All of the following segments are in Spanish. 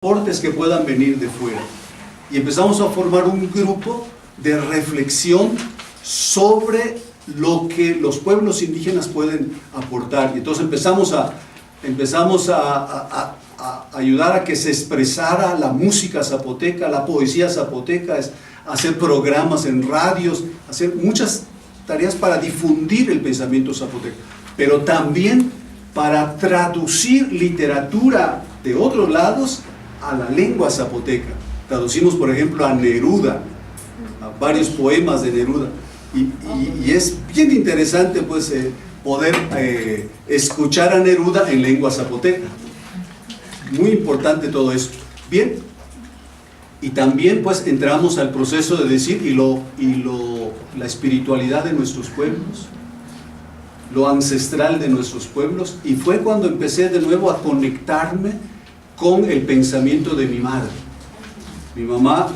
aportes que puedan venir de fuera. Y empezamos a formar un grupo de reflexión sobre lo que los pueblos indígenas pueden aportar. Y entonces empezamos a ayudar a que se expresara la música zapoteca, la poesía zapoteca, hacer programas en radios, hacer muchas tareas para difundir el pensamiento zapoteco, pero también para traducir literatura de otros lados a la lengua zapoteca. Traducimos, por ejemplo, a Neruda, a varios poemas de Neruda, y es bien interesante pues poder escuchar a Neruda en lengua zapoteca. Muy importante todo esto. Bien, y también pues entramos al proceso de decir la espiritualidad de nuestros pueblos, lo ancestral de nuestros pueblos, y fue cuando empecé de nuevo a conectarme con el pensamiento de mi madre. Mi mamá,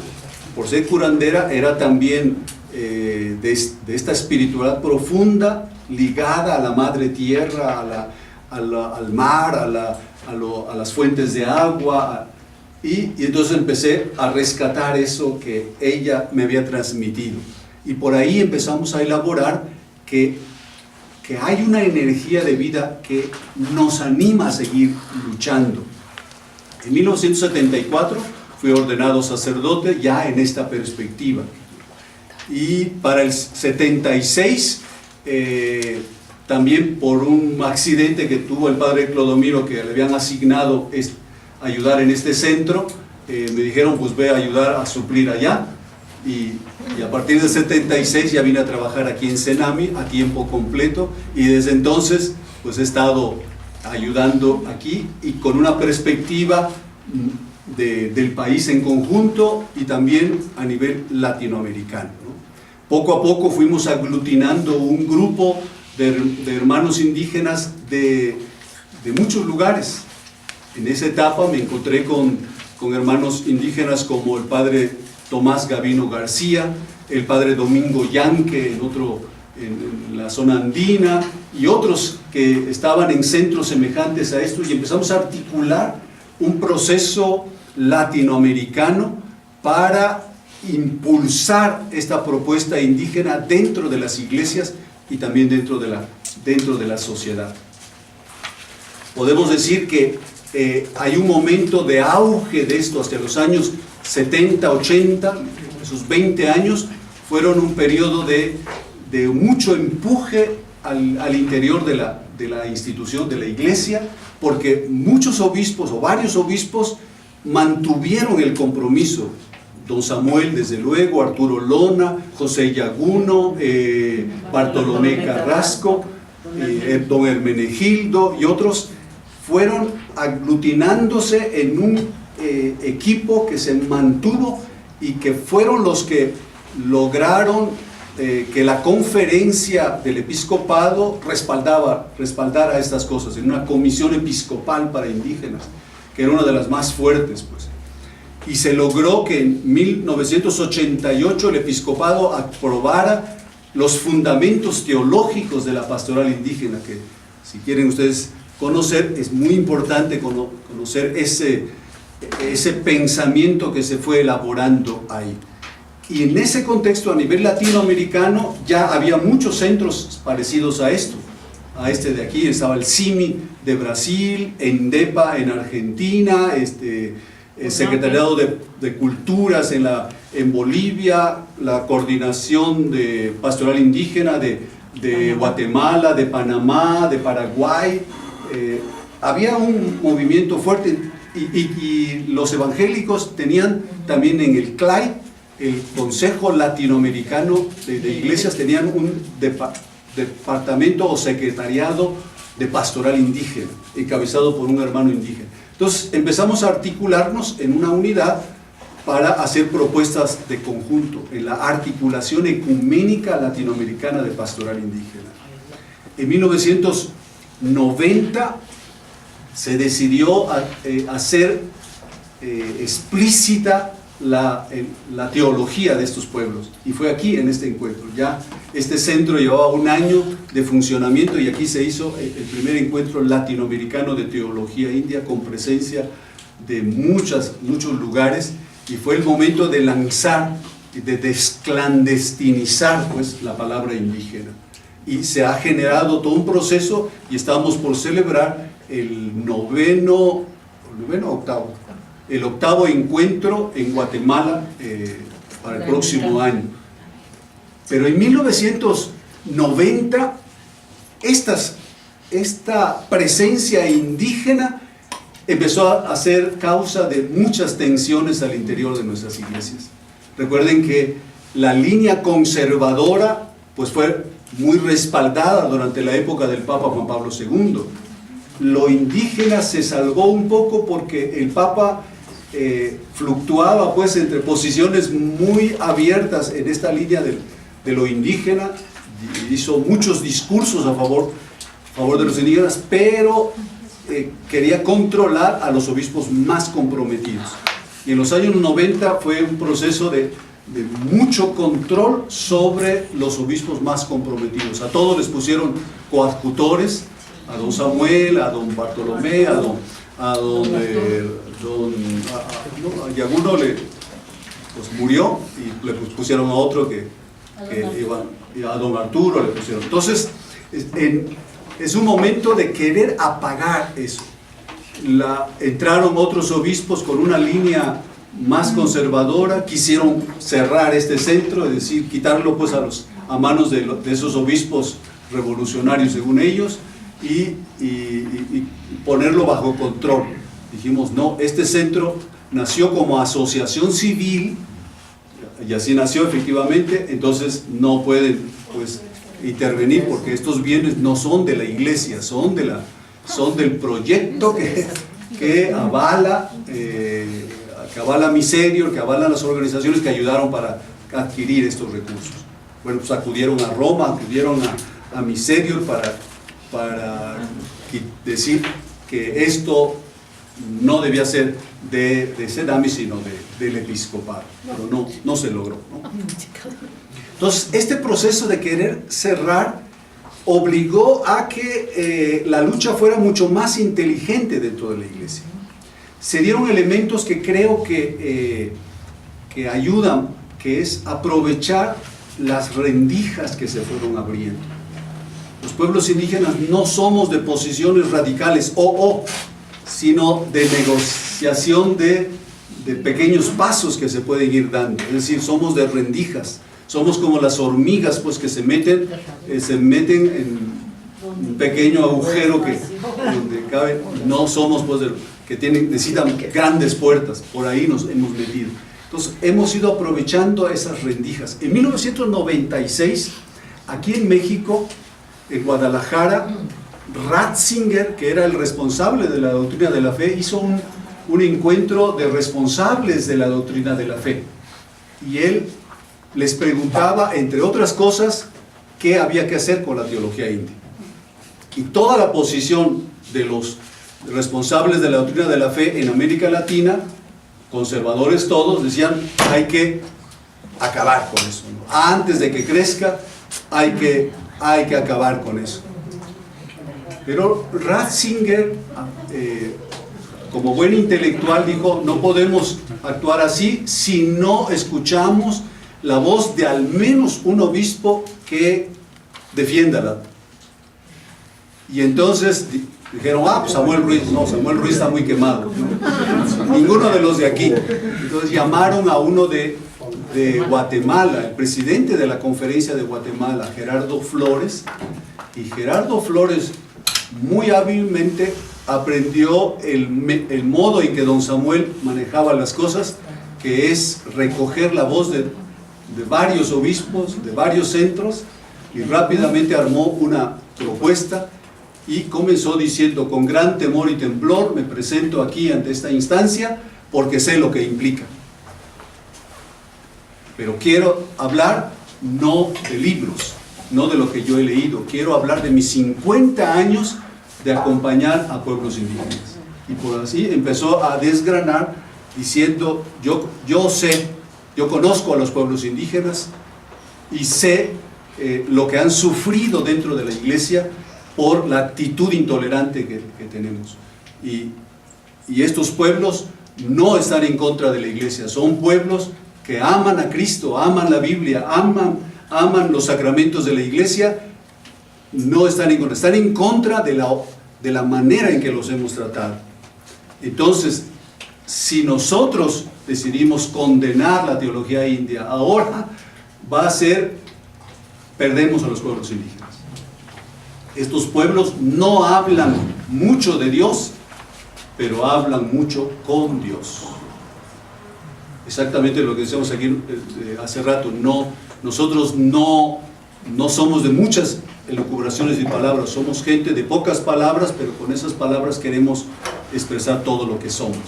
por ser curandera, era también de esta espiritualidad profunda, ligada a la madre tierra, al mar, a las fuentes de agua, y entonces empecé a rescatar eso que ella me había transmitido. Y por ahí empezamos a elaborar que hay una energía de vida que nos anima a seguir luchando. En 1974 fui ordenado sacerdote ya en esta perspectiva. Y para el 76, también por un accidente que tuvo el padre Clodomiro, que le habían asignado ayudar en este centro, me dijeron pues ve a ayudar a suplir allá. Y a partir del 76 ya vine a trabajar aquí en Senami a tiempo completo, y desde entonces pues he estado ayudando aquí y con una perspectiva del país en conjunto y también a nivel latinoamericano, ¿no? Poco a poco fuimos aglutinando un grupo de hermanos indígenas de muchos lugares. En esa etapa me encontré con hermanos indígenas como el padre Tomás Gavino García, el padre Domingo Yanque en la zona andina, y otros que estaban en centros semejantes a esto, y empezamos a articular un proceso latinoamericano para impulsar esta propuesta indígena dentro de las iglesias y también dentro de la sociedad. Podemos decir que hay un momento de auge de esto hacia los años 70, 80, esos 20 años fueron un periodo de mucho empuje al interior de la institución, de la iglesia, porque muchos obispos o varios obispos mantuvieron el compromiso. Don Samuel, desde luego, Arturo Lona, José Yaguno, Bartolomé Carrasco, don Hermenegildo y otros fueron aglutinándose en un equipo que se mantuvo y que fueron los que lograron que la conferencia del episcopado respaldara estas cosas, en una comisión episcopal para indígenas, que era una de las más fuertes, pues. Y se logró que en 1988 el episcopado aprobara los fundamentos teológicos de la pastoral indígena, que si quieren ustedes conocer, es muy importante conocer ese pensamiento que se fue elaborando ahí. Y en ese contexto, a nivel latinoamericano, ya había muchos centros parecidos a esto. A este de aquí estaba el CIMI de Brasil, ENDEPA en Argentina, el Secretariado de Culturas en Bolivia, la Coordinación de Pastoral Indígena de Guatemala, de Panamá, de Paraguay. Había un movimiento fuerte, y los evangélicos tenían también en el CLAI, el Consejo Latinoamericano de Iglesias, tenían un departamento o secretariado de pastoral indígena, encabezado por un hermano indígena. Entonces empezamos a articularnos en una unidad para hacer propuestas de conjunto en la articulación ecuménica latinoamericana de pastoral indígena. En 1990 se decidió hacer explícita la teología de estos pueblos, y fue aquí en este encuentro. Ya este centro llevaba un año de funcionamiento y aquí se hizo el primer encuentro latinoamericano de teología india con presencia de muchos lugares, y fue el momento de lanzar, de desclandestinizar pues la palabra indígena, y se ha generado todo un proceso, y estamos por celebrar el octavo encuentro en Guatemala para el próximo año. Pero en 1990 esta presencia indígena empezó a ser causa de muchas tensiones al interior de nuestras iglesias. Recuerden que la línea conservadora pues fue muy respaldada durante la época del Papa Juan Pablo II. Lo indígena se salvó un poco porque el Papa fluctuaba pues entre posiciones muy abiertas en esta línea de lo indígena, hizo muchos discursos a favor de los indígenas, pero quería controlar a los obispos más comprometidos. Y en los años 90 fue un proceso de mucho control sobre los obispos más comprometidos. A todos les pusieron coadjutores, a don Samuel, a don Bartolomé, y a alguno pues murió y le pusieron a otro y a don Arturo le pusieron. Entonces es un momento de querer apagar eso. Entraron otros obispos con una línea más conservadora, quisieron cerrar este centro, es decir, quitarlo pues a manos de esos obispos revolucionarios según ellos, y ponerlo bajo control. Dijimos, no, este centro nació como asociación civil, y así nació efectivamente, entonces no pueden pues intervenir porque estos bienes no son de la iglesia, son del proyecto que avala Miserio, que avalan las organizaciones que ayudaron para adquirir estos recursos. Bueno, pues acudieron a Roma, acudieron a Miserio para decir que esto no debía ser de Sedami, sino del episcopado, pero no se logró, ¿no? Entonces, este proceso de querer cerrar obligó a que la lucha fuera mucho más inteligente dentro de la iglesia. Se dieron elementos que creo que ayudan, que es aprovechar las rendijas que se fueron abriendo. Los pueblos indígenas no somos de posiciones radicales sino de negociación de pequeños pasos que se pueden ir dando. Es decir, somos de rendijas, somos como las hormigas pues que se meten en un pequeño agujero donde cabe. No somos pues necesitan grandes puertas, por ahí nos hemos metido. Entonces hemos ido aprovechando esas rendijas. En 1996, aquí en México, en Guadalajara, Ratzinger, que era el responsable de la doctrina de la fe, hizo un encuentro de responsables de la doctrina de la fe, y él les preguntaba, entre otras cosas, qué había que hacer con la teología india. Y toda la posición de los responsables de la doctrina de la fe en América Latina, conservadores todos, decían, hay que acabar con eso, ¿no? Antes de que crezca, hay que acabar con eso. Pero Ratzinger, como buen intelectual, dijo, no podemos actuar así si no escuchamos la voz de al menos un obispo que defiéndala. Y entonces dijeron, pues Samuel Ruiz. No, Samuel Ruiz está muy quemado, ¿no? Ninguno de los de aquí. Entonces llamaron a uno de Guatemala, el presidente de la conferencia de Guatemala, Gerardo Flores, y Gerardo Flores muy hábilmente aprendió el modo en que don Samuel manejaba las cosas, que es recoger la voz de varios obispos, de varios centros, y rápidamente armó una propuesta y comenzó diciendo, con gran temor y temblor me presento aquí ante esta instancia porque sé lo que implica. Pero quiero hablar no de libros, no de lo que yo he leído, quiero hablar de mis 50 años de acompañar a pueblos indígenas. Y por así empezó a desgranar diciendo, yo conozco a los pueblos indígenas y sé lo que han sufrido dentro de la iglesia por la actitud intolerante que tenemos. Y y estos pueblos no están en contra de la iglesia, son pueblos que aman a Cristo, aman la Biblia, aman los sacramentos de la iglesia, no están en contra de la manera en que los hemos tratado. Entonces, si nosotros decidimos condenar la teología india, ahora va a ser, perdemos a los pueblos indígenas. Estos pueblos no hablan mucho de Dios, pero hablan mucho con Dios. Exactamente lo que decíamos aquí hace rato. Nosotros no somos de muchas elucubraciones y palabras, somos gente de pocas palabras, pero con esas palabras queremos expresar todo lo que somos.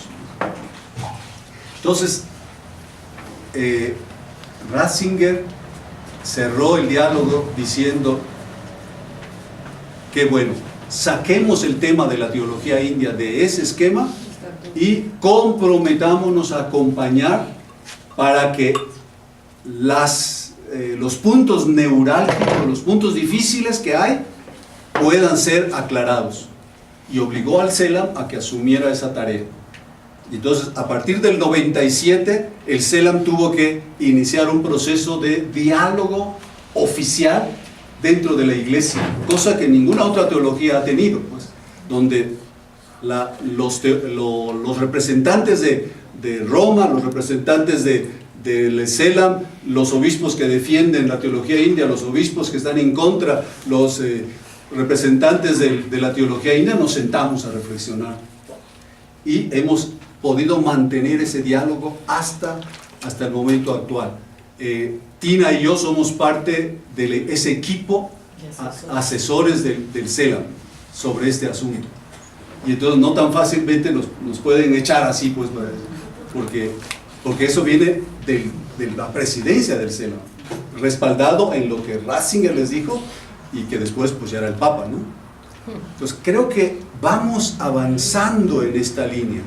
Entonces, Ratzinger cerró el diálogo diciendo que bueno, saquemos el tema de la teología india de ese esquema y comprometámonos a acompañar para que los puntos neurálgicos, los puntos difíciles que hay, puedan ser aclarados. Y obligó al CELAM a que asumiera esa tarea. Y entonces, a partir del 97, el CELAM tuvo que iniciar un proceso de diálogo oficial dentro de la iglesia, cosa que ninguna otra teología ha tenido, pues, donde los representantes de Roma, los representantes del CELAM, los obispos que defienden la teología india, los obispos que están en contra, los representantes de la teología india, nos sentamos a reflexionar y hemos podido mantener ese diálogo hasta el momento actual. Tina y yo somos parte de ese equipo asesores del CELAM sobre este asunto, y entonces no tan fácilmente nos pueden echar así, pues, porque eso viene de la presidencia del CELAM, respaldado en lo que Ratzinger les dijo y que después pues ya era el Papa, ¿no? Entonces creo que vamos avanzando en esta línea.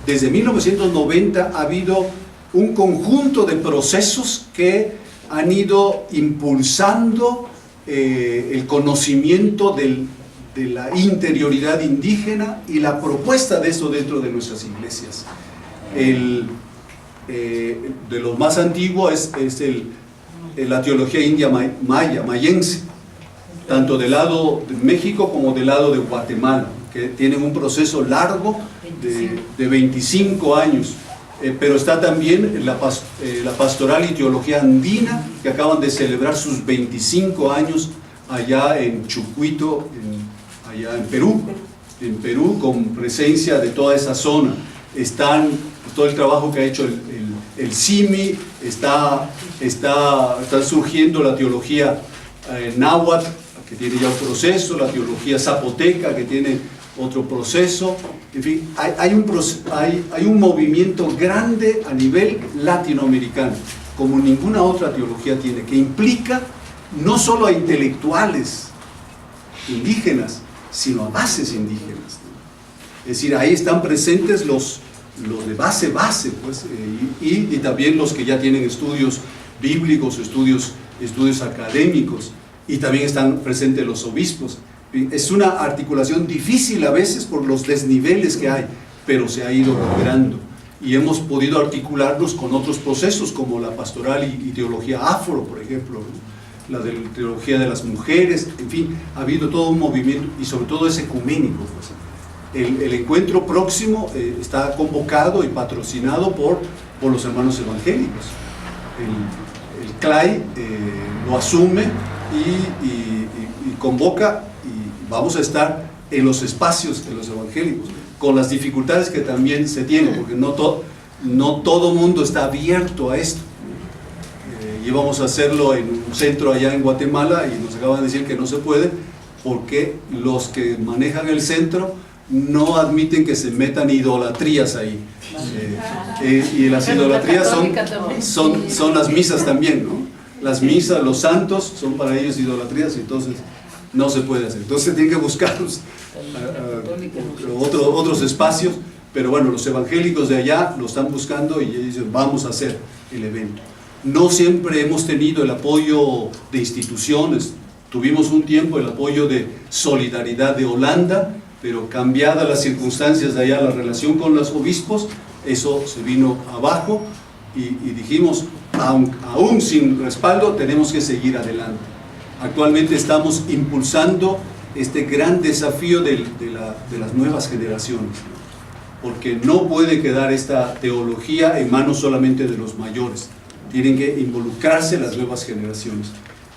Desde 1990 ha habido un conjunto de procesos que han ido impulsando el conocimiento de la interioridad indígena y la propuesta de eso dentro de nuestras iglesias. De lo más antiguo es la teología india mayense, tanto del lado de México como del lado de Guatemala, que tienen un proceso largo de 25 años. Pero está también la pastoral y teología andina, que acaban de celebrar sus 25 años allá en Chucuito, allá en Perú, con presencia de toda esa zona. Están todo el trabajo que ha hecho el CIMI, está surgiendo la teología náhuatl, que tiene ya un proceso, la teología zapoteca, que tiene otro proceso. En fin, hay un movimiento grande a nivel latinoamericano, como ninguna otra teología tiene, que implica no solo a intelectuales indígenas, sino a bases indígenas. Es decir, ahí están presentes los de base, pues, y también los que ya tienen estudios bíblicos, estudios académicos, y también están presentes los obispos. Es una articulación difícil a veces por los desniveles que hay, pero se ha ido logrando y hemos podido articularnos con otros procesos como la pastoral y teología afro, por ejemplo, ¿no? La de la teología de las mujeres. En fin, ha habido todo un movimiento y sobre todo es ecuménico, pues. El encuentro próximo está convocado y patrocinado por los hermanos evangélicos. El CLAI lo asume y convoca, y vamos a estar en los espacios de los evangélicos, con las dificultades que también se tienen, porque no todo mundo está abierto a esto. Íbamos a hacerlo en un centro allá en Guatemala y nos acaban de decir que no se puede, porque los que manejan el centro no admiten que se metan idolatrías ahí. Y las idolatrías son las misas también, ¿no? Las misas, los santos, son para ellos idolatrías, entonces no se puede hacer. Entonces se tienen que buscar otros espacios, pero bueno, los evangélicos de allá lo están buscando y ellos dicen, vamos a hacer el evento. No siempre hemos tenido el apoyo de instituciones. Tuvimos un tiempo el apoyo de Solidaridad de Holanda, pero cambiadas las circunstancias de allá, la relación con los obispos, eso se vino abajo y dijimos, aún sin respaldo, tenemos que seguir adelante. Actualmente estamos impulsando este gran desafío de las nuevas generaciones, porque no puede quedar esta teología en manos solamente de los mayores, tienen que involucrarse las nuevas generaciones.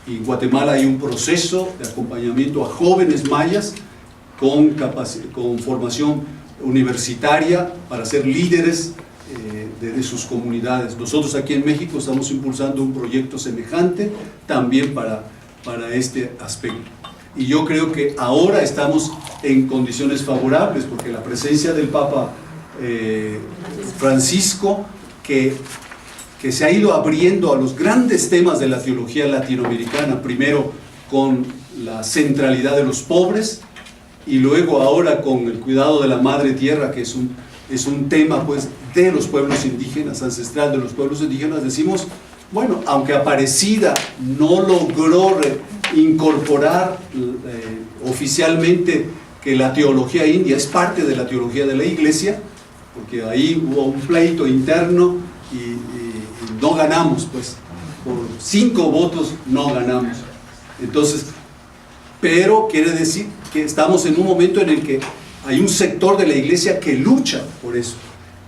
Y en Guatemala hay un proceso de acompañamiento a jóvenes mayas con formación universitaria para ser líderes de sus comunidades. Nosotros aquí en México estamos impulsando un proyecto semejante también para este aspecto. Y yo creo que ahora estamos en condiciones favorables, porque la presencia del Papa Francisco, que se ha ido abriendo a los grandes temas de la teología latinoamericana, primero con la centralidad de los pobres, y luego ahora con el cuidado de la madre tierra, que es un tema pues de los pueblos indígenas, ancestral de los pueblos indígenas. Decimos, bueno, aunque Aparecida no logró incorporar oficialmente que la teología india es parte de la teología de la Iglesia, porque ahí hubo un pleito interno y no ganamos, pues, por 5 votos no ganamos. Entonces, pero quiere decir que estamos en un momento en el que hay un sector de la Iglesia que lucha por eso.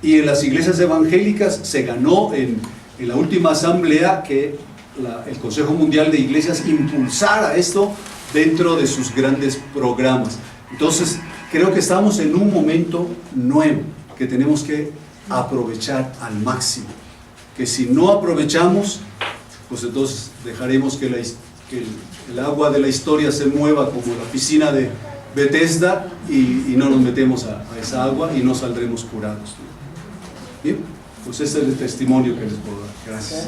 Y en las iglesias evangélicas se ganó en la última asamblea que el Consejo Mundial de Iglesias impulsara esto dentro de sus grandes programas. Entonces, creo que estamos en un momento nuevo que tenemos que aprovechar al máximo. Que si no aprovechamos, pues entonces dejaremos que el agua de la historia se mueva como la piscina de Bethesda y no nos metemos a esa agua y no saldremos curados. Bien, pues ese es el testimonio que les puedo dar. Gracias.